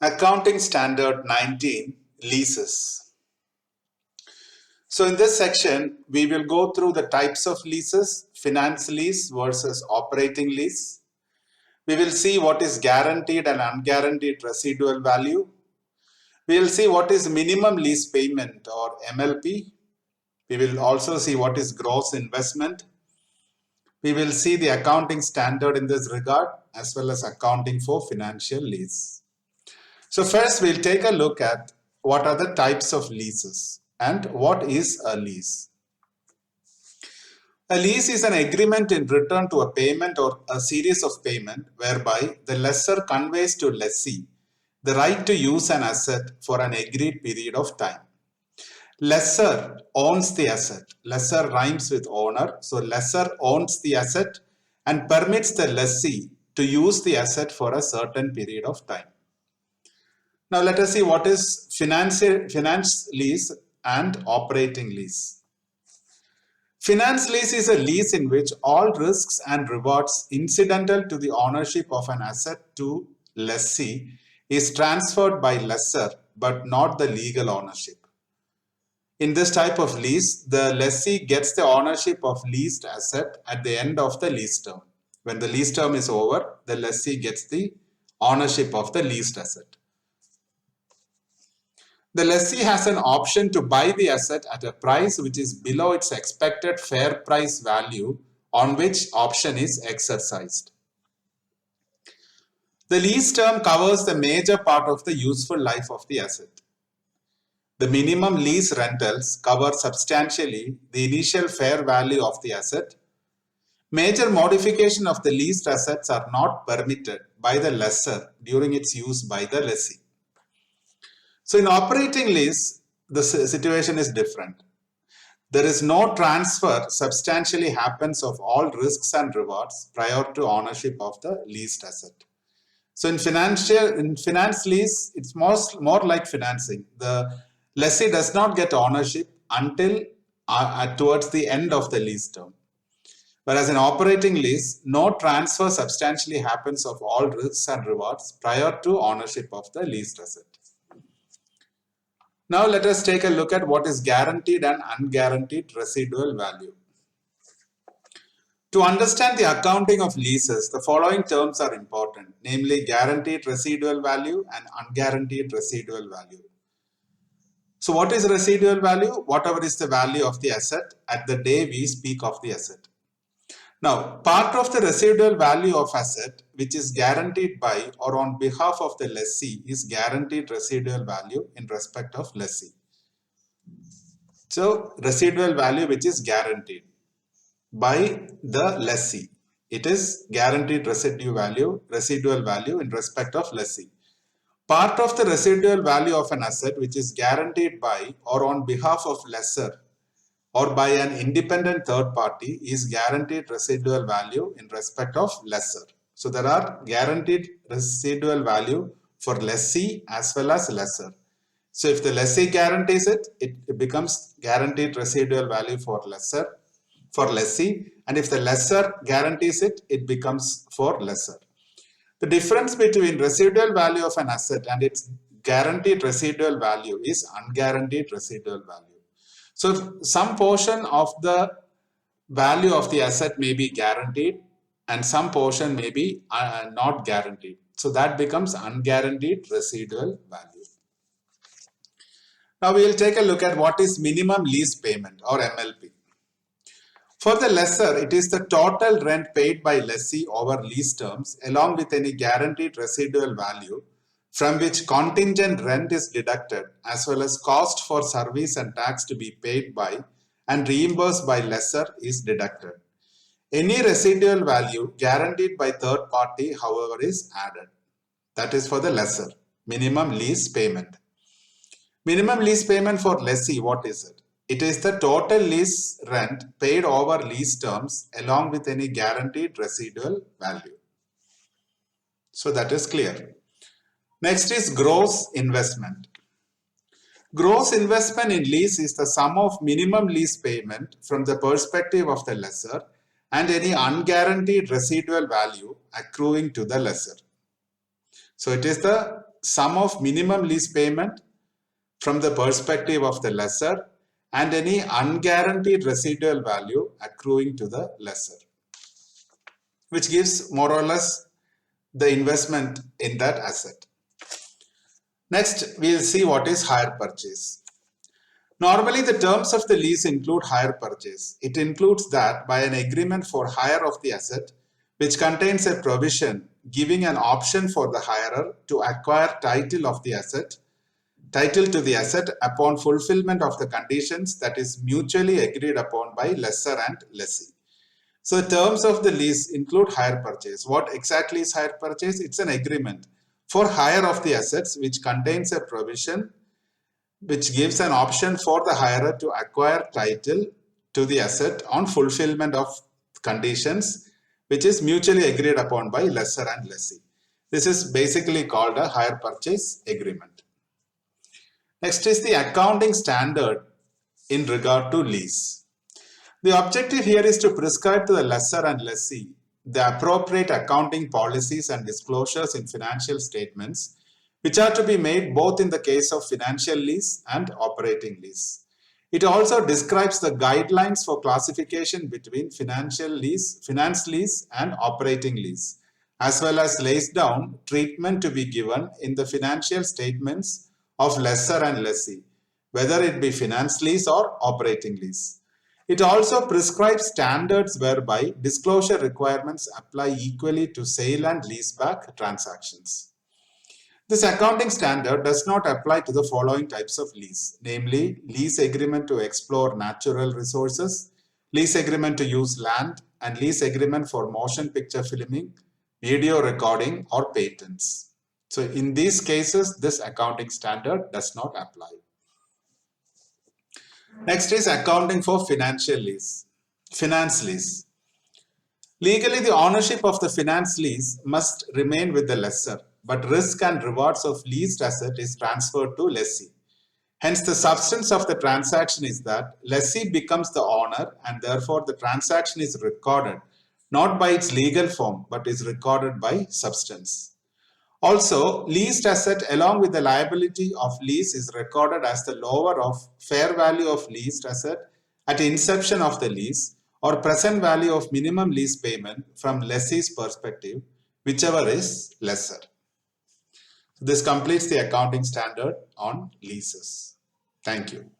Accounting Standard 19 Leases. So in this section, we will go through the types of leases, finance lease versus operating lease. We will see what is guaranteed and unguaranteed residual value. We will see what is minimum lease payment or MLP. We will also see what is gross investment. We will see the accounting standard in this regard as well as accounting for financial lease. So first we'll take a look at what are the types of leases and what is a lease. A lease is an agreement in return to a payment or a series of payment whereby the lessor conveys to lessee the right to use an asset for an agreed period of time. Lessor owns the asset. Lessor rhymes with owner. So lessor owns the asset and permits the lessee to use the asset for a certain period of time. Now let us see what is finance lease and operating lease. Finance lease is a lease in which all risks and rewards incidental to the ownership of an asset to lessee is transferred by lessor but not the legal ownership. In this type of lease, the lessee gets the ownership of leased asset at the end of the lease term. When the lease term is over, the lessee gets the ownership of the leased asset. The lessee has an option to buy the asset at a price which is below its expected fair price value on which option is exercised. The lease term covers the major part of the useful life of the asset. The minimum lease rentals cover substantially the initial fair value of the asset. Major modification of the leased assets are not permitted by the lessor during its use by the lessee. So in operating lease, the situation is different. There is no transfer substantially happens of all risks and rewards prior to ownership of the leased asset. So in finance lease, it's more like financing. The lessee does not get ownership until towards the end of the lease term. Whereas in operating lease, no transfer substantially happens of all risks and rewards prior to ownership of the leased asset. Now let us take a look at what is guaranteed and unguaranteed residual value. To understand the accounting of leases, the following terms are important, namely guaranteed residual value and unguaranteed residual value. So what is residual value? Whatever is the value of the asset at the day we speak of the asset. Now, part of the residual value of asset which is guaranteed by or on behalf of the lessee is guaranteed residual value in respect of lessee. So, residual value which is guaranteed by the lessee. It is guaranteed residual value in respect of lessee. Part of the residual value of an asset which is guaranteed by or on behalf of lessor or by an independent third party is guaranteed residual value in respect of lessor. So there are guaranteed residual value for lessee as well as lessor. So if the lessee guarantees it, it becomes guaranteed residual value for lessee, and if the lessor guarantees it, it becomes for lessor. The difference between residual value of an asset and its guaranteed residual value is unguaranteed residual value. So if some portion of the value of the asset may be guaranteed and some portion may be not guaranteed. So that becomes unguaranteed residual value. Now we will take a look at what is minimum lease payment or MLP. For the lessor, it is the total rent paid by lessee over lease terms along with any guaranteed residual value from which contingent rent is deducted as well as cost for service and tax to be paid by and reimbursed by lessor is deducted. Any residual value guaranteed by third party, however, is added. That is for the lessor. Minimum lease payment. Minimum lease payment for lessee, what is it? It is the total lease rent paid over lease terms along with any guaranteed residual value. So that is clear. Next is gross investment. Gross investment in lease is the sum of minimum lease payment from the perspective of the lessor and any unguaranteed residual value accruing to the lessor. So it is the sum of minimum lease payment from the perspective of the lessor and any unguaranteed residual value accruing to the lessor, which gives more or less the investment in that asset. Next, we'll see what is hire purchase. Normally, the terms of the lease include hire purchase. It includes that by an agreement for hire of the asset, which contains a provision giving an option for the hirer to acquire title to the asset upon fulfillment of the conditions that is mutually agreed upon by lessor and lessee. So terms of the lease include hire purchase. What exactly is hire purchase? It's an agreement for hire of the assets which contains a provision which gives an option for the hirer to acquire title to the asset on fulfillment of conditions which is mutually agreed upon by lessor and lessee. This is basically called a hire purchase agreement. Next is the accounting standard in regard to lease. The objective here is to prescribe to the lessor and lessee the appropriate accounting policies and disclosures in financial statements, which are to be made both in the case of financial lease and operating lease. It also describes the guidelines for classification between finance lease and operating lease, as well as lays down treatment to be given in the financial statements of lessor and lessee, whether it be finance lease or operating lease. It also prescribes standards whereby disclosure requirements apply equally to sale and leaseback transactions. This accounting standard does not apply to the following types of lease, namely lease agreement to explore natural resources, lease agreement to use land, and lease agreement for motion picture filming, video recording, or patents. So in these cases, this accounting standard does not apply. Next is accounting for finance lease. Legally, the ownership of the finance lease must remain with the lessor, but risk and rewards of leased asset is transferred to lessee. Hence, the substance of the transaction is that lessee becomes the owner and therefore the transaction is recorded not by its legal form but is recorded by substance. Also, leased asset along with the liability of lease is recorded as the lower of fair value of leased asset at inception of the lease or present value of minimum lease payment from lessee's perspective, whichever is lesser. This completes the accounting standard on leases. Thank you.